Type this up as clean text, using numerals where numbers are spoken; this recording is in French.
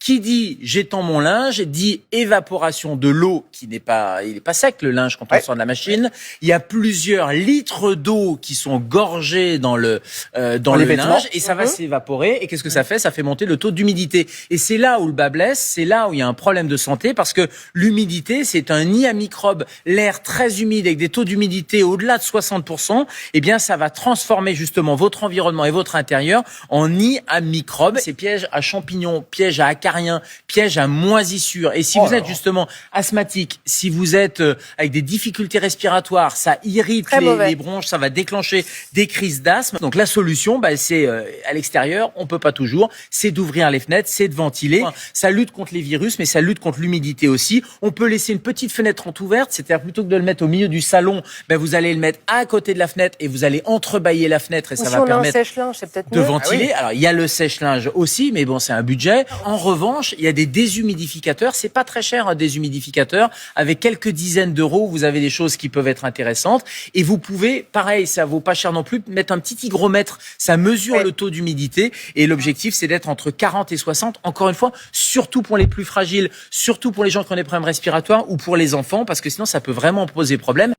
Qui dit j'étends mon linge dit évaporation de l'eau il n'est pas sec le linge quand on sort de la machine. Il y a plusieurs litres d'eau qui sont gorgés dans le linge et ça va s'évaporer. Et qu'est-ce que ça fait ? Ça fait monter le taux d'humidité. Et c'est là où le bas blesse, c'est là où il y a un problème de santé parce que l'humidité, c'est un nid à microbes. L'air très humide avec des taux d'humidité au-delà de 60%, eh bien ça va transformer justement votre environnement et votre intérieur en nid à microbes. C'est piège à champignons, piège à acariens, piège à moisissures. Et si vous êtes justement asthmatique, si vous êtes avec des difficultés respiratoires, ça irrite les bronches, ça va déclencher des crises d'asthme. Donc la solution, c'est à l'extérieur, on peut pas toujours, c'est d'ouvrir les fenêtres, c'est de ventiler. Ça lutte contre les virus, mais ça lutte contre l'humidité aussi. On peut laisser une petite fenêtre entrouverte, c'est-à-dire plutôt que de le mettre au milieu du salon, vous allez le mettre à côté de la fenêtre et vous allez entrebâiller la fenêtre et ça va permettre de ventiler. Alors il y a le sèche-linge aussi, mais bon, c'est un budget. En revanche, il y a des déshumidificateurs. C'est pas très cher un déshumidificateur. Avec quelques dizaines d'euros, vous avez des choses qui peuvent être intéressantes. Et vous pouvez, pareil, ça vaut pas cher non plus, mettre un petit hygromètre. Ça mesure le taux d'humidité. Et l'objectif, c'est d'être entre 40 et 60. Encore une fois, surtout pour les plus fragiles, surtout pour les gens qui ont des problèmes respiratoires ou pour les enfants, parce que sinon, ça peut vraiment poser problème.